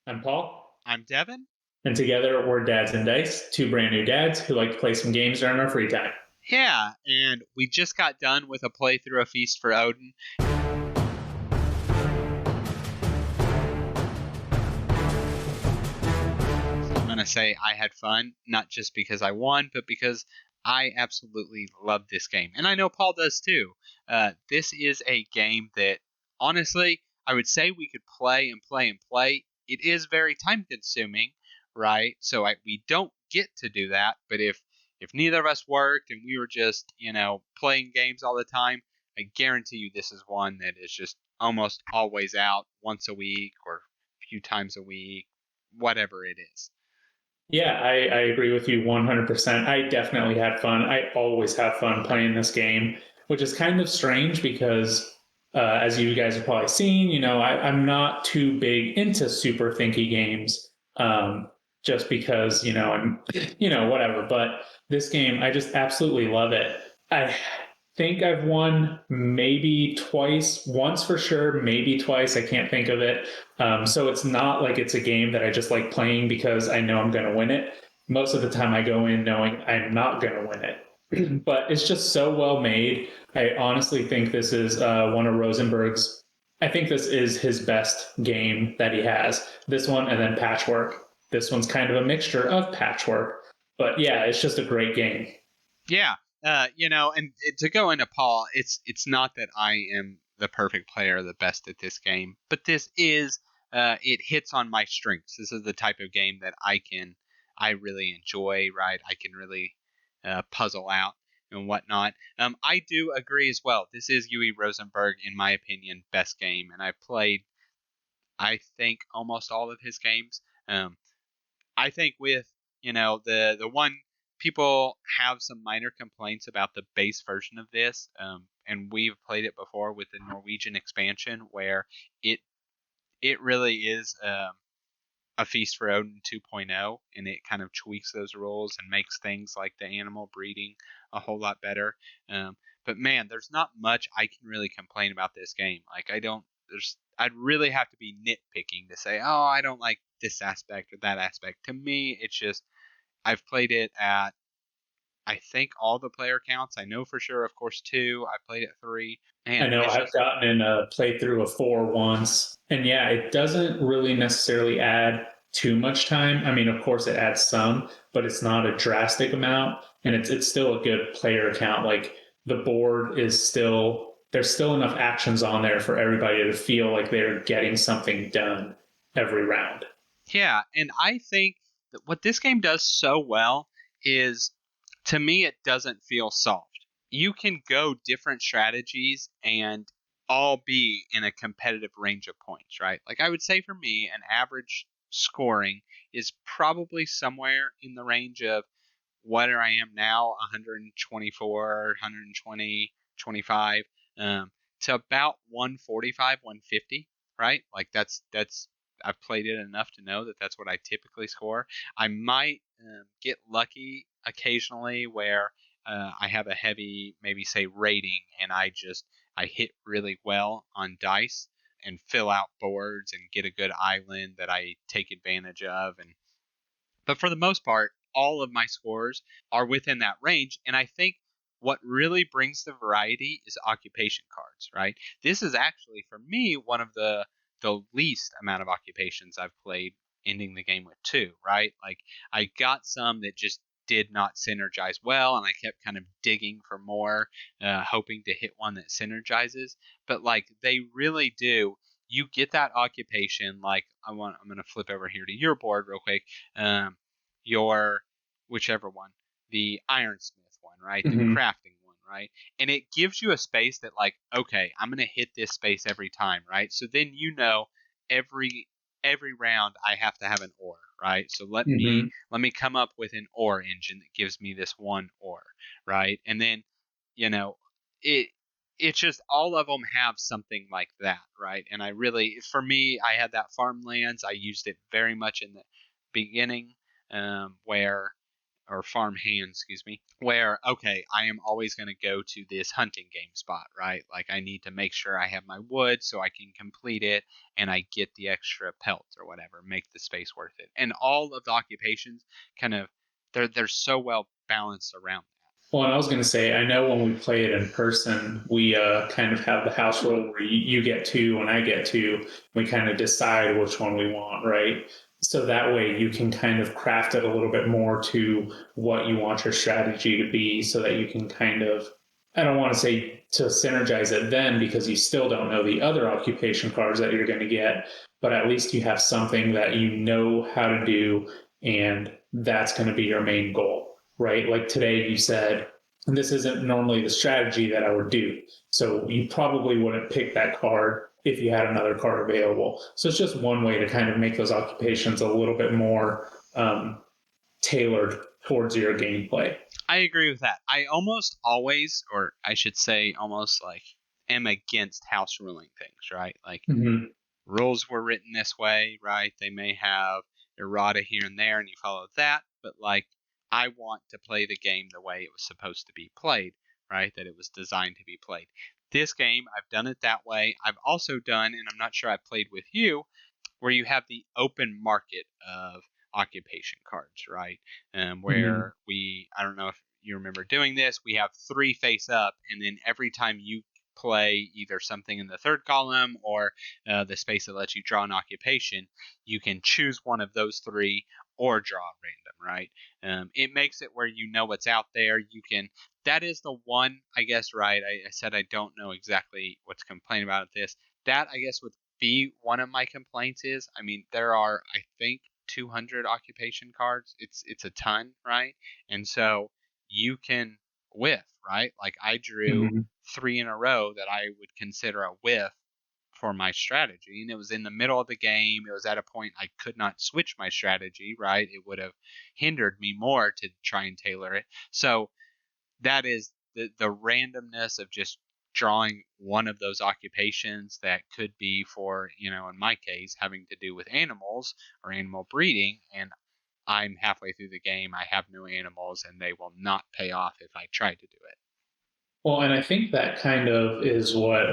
I'm Paul, I'm Devin. and together we're Dads and Dice, two brand new dads who like to play some games during our free time. Yeah, and we just got done with a playthrough of Feast for Odin. I'm going to say I had fun, not just because I won, but because I absolutely love this game. And I know Paul does too. This is a game that, honestly, I would say we could play and play and play. It is very time consuming, right? So we don't get to do that. But if neither of us worked and we were just, playing games all the time, I guarantee you this is one that is just almost always out once a week or a few times a week, whatever it is. Yeah, I agree with you 100%. I definitely had fun. I always have fun playing this game, which is kind of strange because, as you guys have probably seen, I'm not too big into super thinky games, just because, whatever. But this game, I just absolutely love it. I think I've won maybe twice, once for sure, maybe twice. I can't think of it. So it's not like it's a game that I just like playing because I know I'm going to win it. Most of the time, I go in knowing I'm not going to win it. But it's just so well made. I honestly think this is one of Rosenberg's. I think this is his best game that he has. This one and then Patchwork. This one's kind of a mixture of Patchwork. But yeah, it's just a great game. Yeah, and to go into Paul, it's not that I am the perfect player, the best at this game, but this is it hits on my strengths. This is the type of game that I really enjoy. Right, I can really puzzle out and whatnot. I do agree as well. This is Uwe Rosenberg, in my opinion, best game, and I've played, I think, almost all of his games. Um, I think with the one people have some minor complaints about the base version of this, and we've played it before with the Norwegian expansion where it it really is a Feast for Odin 2.0, and it kind of tweaks those rules and makes things like the animal breeding a whole lot better. But man, there's not much I can really complain about this game. Like I don't there's I'd really have to be nitpicking to say, oh, I don't like this aspect or that aspect. To me, it's just I've played it at, I think, all the player counts. I know for sure, of course, two. I played at three, I and know it's I've just gotten in a playthrough of four once, and yeah, it doesn't really necessarily add too much time. I mean, of course, it adds some, but it's not a drastic amount, and it's still a good player count. Like the board is still there's still enough actions on there for everybody to feel like they're getting something done every round. yeah. And I think that what this game does so well is, to me, it doesn't feel soft. You can go different strategies and all be in a competitive range of points, right? Like I would say for me, an average scoring is probably somewhere in the range of what I am now, 124, 120, 25, to about 145, 150, right? Like that's I've played it enough to know that that's what I typically score. I might get lucky occasionally where I have a heavy, maybe say rating, and I hit really well on dice and fill out boards and get a good island that I take advantage of. And but for the most part, all of my scores are within that range. And I think what really brings the variety is occupation cards, right? This is actually, for me, one of the least amount of occupations I've played, ending the game with two, right? Like I got some that just did not synergize well, and I kept kind of digging for more, hoping to hit one that synergizes. But like they really do. You get that occupation. Like I'm gonna flip over here to your board real quick. Um, your whichever one, the ironsmith one, right? The Mm-hmm. crafting one, right? And it gives you a space that, like, okay, I'm gonna hit this space every time, right? So then every every round I have to have an ore, right? So Mm-hmm. let me come up with an ore engine that gives me this one ore, right? And then you know it it's just all of them have something like that, right? And I really, for me, I had that farmlands. I used it very much in the beginning, where or farm hand, excuse me, where, okay, I am always going to go to this hunting game spot, right? Like I need to make sure I have my wood so I can complete it and I get the extra pelts or whatever, make the space worth it. And all of the occupations kind of, they're so well balanced around that. Well, and I was going to say, I know when we play it in person, we kind of have the house rule where you get two and I get two. We kind of decide which one we want, right? So that way you can kind of craft it a little bit more to what you want your strategy to be so that you can kind of, I don't want to say to synergize it then because you still don't know the other occupation cards that you're going to get, but at least you have something that you know how to do and that's going to be your main goal, right? Like today you said, this isn't normally the strategy that I would do. So you probably wouldn't pick that card if you had another card available. So it's just one way to kind of make those occupations a little bit more tailored towards your gameplay. I agree with that. I almost always, or I should say almost like, am against house ruling things, right? Like rules were written this way, right? They may have errata here and there and you follow that, but like I want to play the game the way it was supposed to be played, right? That it was designed to be played. This game, I've done it that way. I've also done, and I'm not sure I've played with you, where you have the open market of occupation cards, right? Where I don't know if you remember doing this, we have 3 face up, and then every time you play either something in the third column or the space that lets you draw an occupation, you can choose one of those 3 or draw random, right? It makes it where you know what's out there. You can. That is the one, I guess, right? I said I don't know exactly what's complaining about this. That, I guess, would be one of my complaints is, I mean, there are, I think, 200 occupation cards. It's a ton, right? And so you can whiff, right? Like I drew 3 in a row that I would consider a whiff for my strategy, and it was in the middle of the game. It was at a point I could not switch my strategy, right? It would have hindered me more to try and tailor it. So that is the randomness of just drawing one of those occupations that could be for, in my case, having to do with animals or animal breeding. And I'm halfway through the game, I have no animals, and they will not pay off if I try to do it. Well, and I think that kind of is what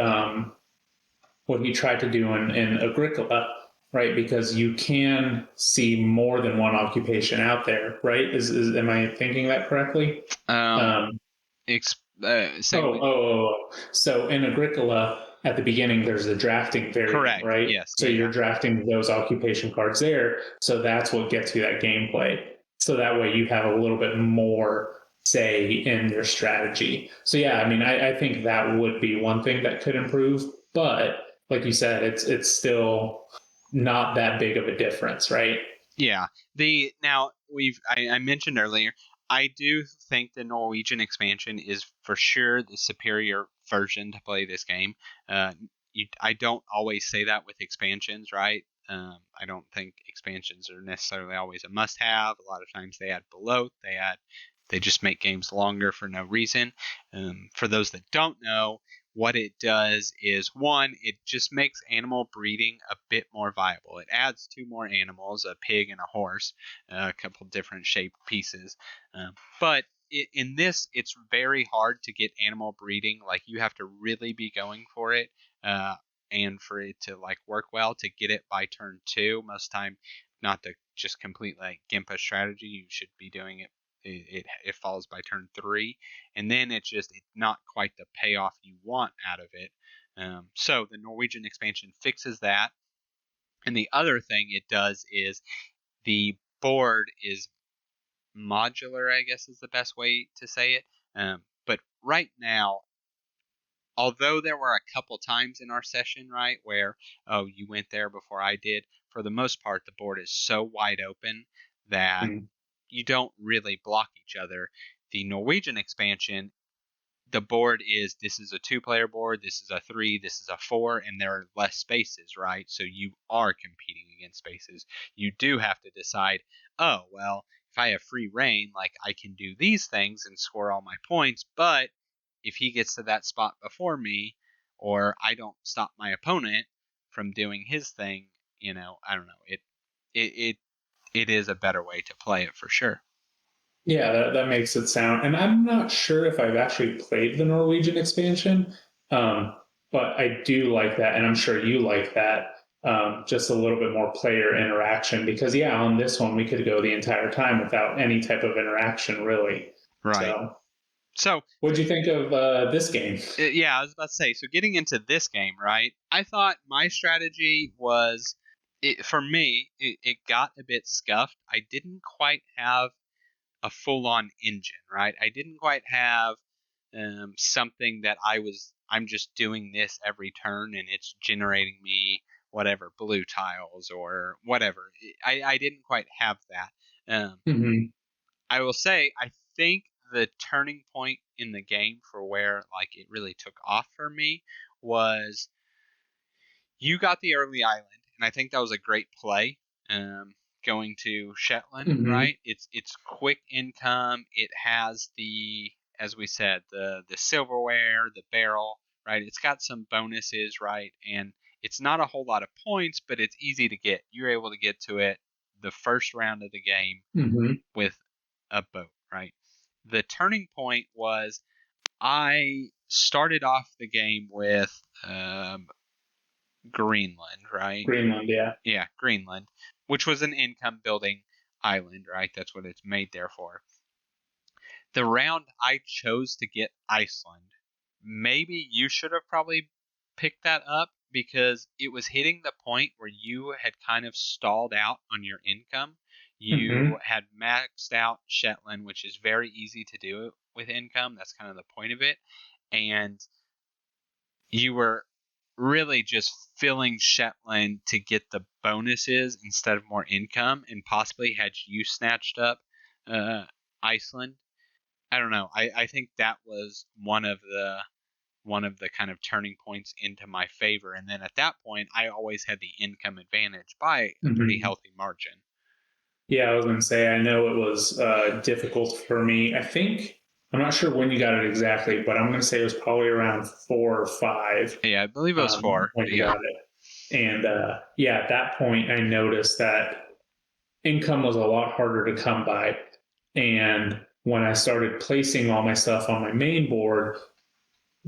he tried to do in Agricola, right? Because you can see more than one occupation out there, right? Am I thinking that correctly? Um, Um, say So in Agricola, at the beginning, there's a drafting variant, correct. right? Yes. So Yeah. you're Yeah. drafting those occupation cards there. So that's what gets you that gameplay. So that way you have a little bit more say in your strategy. So yeah, I mean, I think that would be one thing that could improve. But like you said, it's still not that big of a difference, right? Yeah. I mentioned earlier, I do think the Norwegian expansion is for sure the superior version to play this game. I don't always say that with expansions, right? I don't think expansions are necessarily always a must-have. A lot of times they add bloat, they just make games longer for no reason. For those that don't know, what it does is, one, it just makes animal breeding a bit more viable. It adds 2 more animals, a pig and a horse, a couple different shaped pieces. But in this, it's very hard to get animal breeding. Like you have to really be going for it, and for it to like work well to get it by turn 2. Most time, not to just complete like Gimpa strategy, you should be doing it. It falls by turn 3, and then it's not quite the payoff you want out of it. So the Norwegian expansion fixes that, and the other thing it does is the board is modular, I guess is the best way to say it. But right now, although there were a couple times in our session, right, where, oh, you went there before I did, for the most part, the board is so wide open that you don't really block each other. The Norwegian expansion, the board this is a 2-player board, this is a 3, this is a 4, and there are less spaces, right? So you are competing against spaces. You do have to decide, oh, well, if I have free reign, like I can do these things and score all my points, but if he gets to that spot before me, or I don't stop my opponent from doing his thing, I don't know. It is a better way to play it for sure. Yeah, that makes it sound. And I'm not sure if I've actually played the Norwegian expansion, um, but I do like that, and I'm sure you like that. Just a little bit more player interaction because, yeah, on this one we could go the entire time without any type of interaction, really. Right. So, So, what'd you think of this game? yeah, I was about to say, so getting into this game, right? I thought my strategy was, for me, it got a bit scuffed. I didn't quite have a full-on engine, right? I didn't quite have something that I'm just doing this every turn and it's generating me whatever, blue tiles or whatever. I didn't quite have that. Hmm. I will say, I think the turning point in the game for where like it really took off for me was you got the early island, and I think that was a great play. Um, Going to Shetland, Hmm. right? It's quick income. It has the, as we said, the silverware, the barrel, right? It's got some bonuses, right? And it's not a whole lot of points, but it's easy to get. You're able to get to it the first round of the game Hmm. with a boat, right? The turning point was I started off the game with Greenland, right? Greenland, yeah. Yeah, Greenland, which was an income building island, right? That's what it's made there for. The round I chose to get Iceland, maybe you should have probably picked that up because it was hitting the point where you had kind of stalled out on your income. You Hmm. had maxed out Shetland, which is very easy to do with income. That's kind of the point of it. And you were really just filling Shetland to get the bonuses instead of more income, and possibly had you snatched up uh, Iceland. I don't know. I think that was one of the kind of turning points into my favor. And then at that point, I always had the income advantage by a pretty Hmm. healthy margin. Yeah, I was going to say, I know it was difficult for me. I think, I'm not sure when you got it exactly, but I'm going to say it was probably around 4 or 5 Yeah, I believe it was four. when But you yeah. got it. And yeah, at that point, I noticed that income was a lot harder to come by. And when I started placing all my stuff on my main board,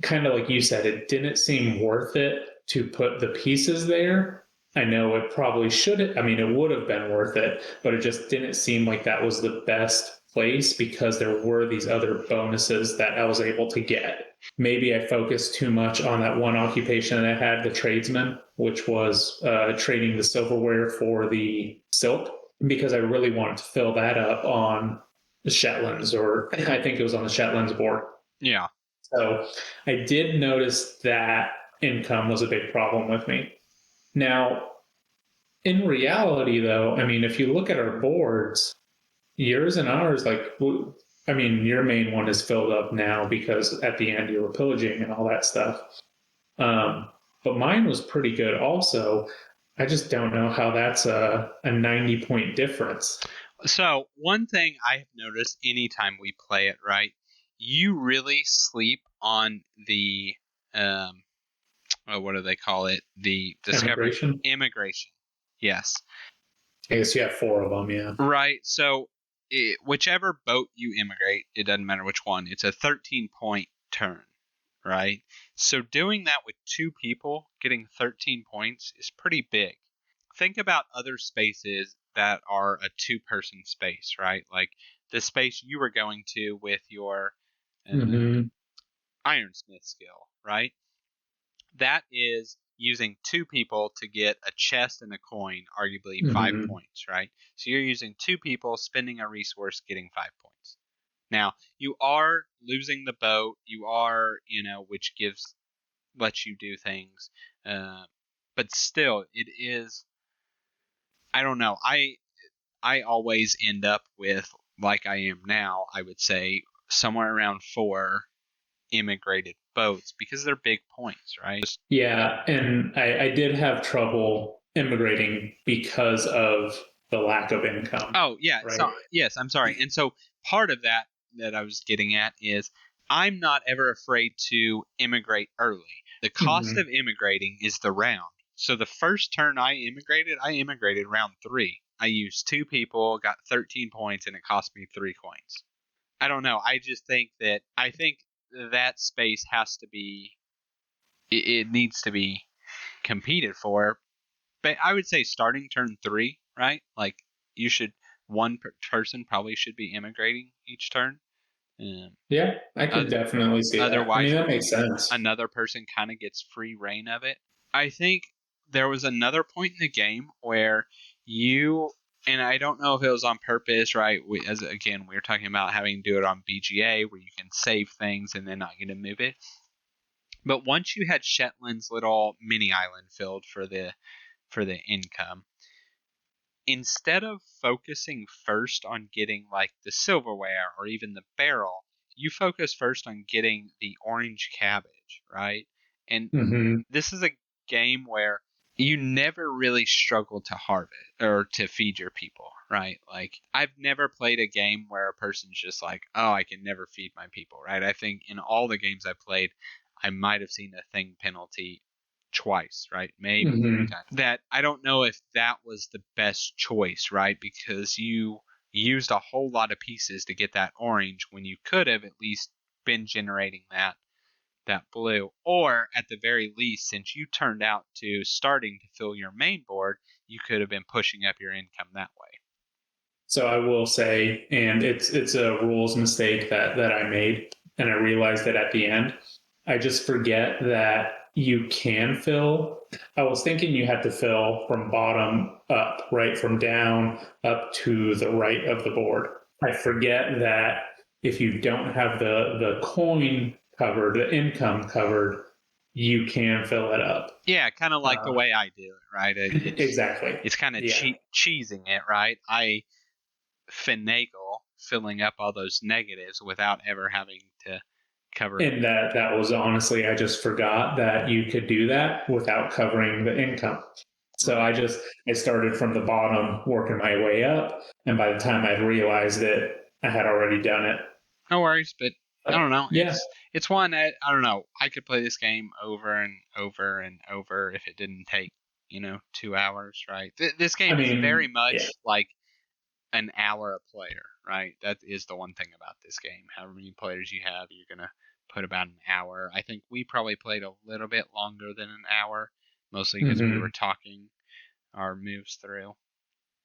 kind of like you said, it didn't seem worth it to put the pieces there. I know it probably should. I mean, it would have been worth it, but it just didn't seem like that was the best place because there were these other bonuses that I was able to get. Maybe I focused too much on that one occupation that I had, the tradesman, which was trading the silverware for the silk, because I really wanted to fill that up on the Shetlands, or I think it was on the Shetlands board. Yeah. So I did notice that income was a big problem with me. Now, in reality, though, I mean, if you look at our boards, yours and ours, like, I mean, your main one is filled up now because at the end you were pillaging and all that stuff. Um, but mine was pretty good also. I just don't know how that's a 90-point difference. So one thing I have noticed anytime we play it, right, you really sleep on the um, what do they call it? The discovery Immigration? immigration. Yes. I guess you have 4 of them, yeah. Right. So whichever boat you immigrate, it doesn't matter which one. It's a 13-point turn, right? So doing that with two people, getting 13 points is pretty big. Think about other spaces that are a two-person space, right? Like the space you were going to with your Mm-hmm. ironsmith skill, right? That is using two people to get a chest and a coin, arguably five Mm-hmm. points, right? So you're using two people, spending a resource, getting 5 points. Now, you are losing the boat, you are, which lets you do things. Uh, but still, it is, I don't know. I always end up with, like I am now, I would say somewhere around 4 immigrated boats because they're big points, right? Yeah, and I did have trouble immigrating because of the lack of income, Oh, yeah. right? So, yes, I'm sorry. And so part of that I was getting at is I'm not ever afraid to immigrate early. The cost Hmm. of immigrating is the round. So the first turn I immigrated round 3. I used 2 people, got 13 points, and it cost me 3 coins. I don't know. I think that space has to be, it needs to be competed for. But I would say starting turn 3, right? Like you should, one person probably should be immigrating each turn. Yeah, I could definitely see that. I mean, Otherwise, that makes sense. another person kind of gets free reign of it. I think there was another point in the game where you, and I don't know if it was on purpose, right? We were talking about having to do it on BGA where you can save things and then not get to move it. But once you had Shetland's little mini island filled for the income, instead of focusing first on getting like the silverware or even the barrel, you focus first on getting the orange cabbage, right? And Hmm. this is a game where you never really struggle to harvest or to feed your people, right? Like I've never played a game where a person's just like, oh, I can never feed my people, right? I think in all the games I've played, I might have seen a thing penalty twice, right? Maybe 3 times. That I don't know if that was the best choice, right? Because you used a whole lot of pieces to get that orange when you could have at least been generating that blue, or at the very least, since you turned out to starting to fill your main board, you could have been pushing up your income that way. So I will say, and it's a rules mistake that I made, and I realized that at the end, I just forget that you can fill. I was thinking you had to fill from bottom up, right, from down up to the right of the board. I forget that if you don't have the coin covered, the income covered, you can fill it up. Yeah, kind of like the way I do it, right? Exactly. It's kind of Yeah. cheesing it, right? I finagle filling up all those negatives without ever having to cover. And that was honestly, I just forgot that you could do that without covering the income. So I started from the bottom, working my way up, and by the time I realized it, I had already done it. No worries, but I don't know. Yeah. It's one that I don't know. I could play this game over and over and over if it didn't take 2 hours, right? This game is very much like an hour a player, right? That is the one thing about this game. However many players you have, you're gonna put about an hour. I think we probably played a little bit longer than an hour, mostly because we were talking our moves through.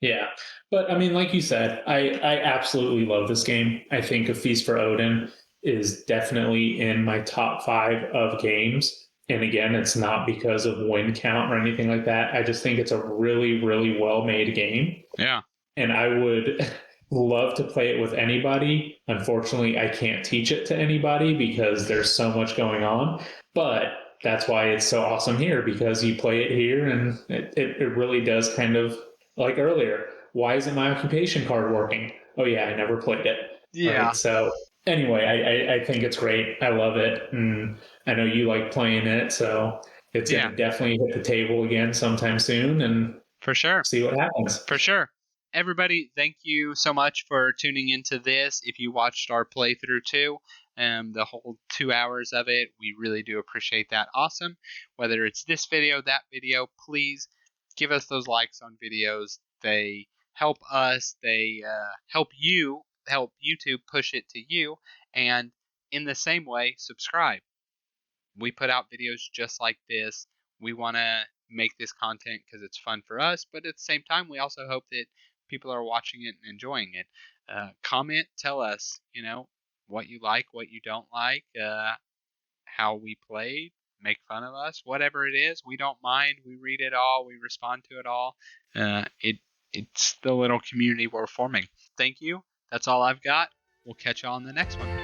Yeah. But I mean, like you said, I absolutely love this game. I think A Feast for Odin is definitely in my top 5 of games. And again, it's not because of win count or anything like that. I just think it's a really, really well made game. Yeah. And I would love to play it with anybody. Unfortunately, I can't teach it to anybody because there's so much going on. But that's why it's so awesome here, because you play it here and it really does kind of, like earlier, why isn't my occupation card working? Oh, yeah, I never played it. Yeah. Right? So, anyway, I think it's great. I love it. And I know you like playing it. So, it's going to definitely hit the table again sometime soon and for sure see what happens. For sure. Everybody, thank you so much for tuning into this. If you watched our playthrough too, the whole 2 hours of it, we really do appreciate that. Awesome. Whether it's this video, that video, please give us those likes on videos. They help us. They help YouTube push it to you. And in the same way, subscribe. We put out videos just like this. We want to make this content because it's fun for us, but at the same time, we also hope that people are watching it and enjoying it. Comment, tell us, what you like, what you don't like, how we played, make fun of us, whatever it is. We don't mind. We read it all. We respond to it all. It's the little community we're forming. Thank you. That's all I've got. We'll catch you on the next one.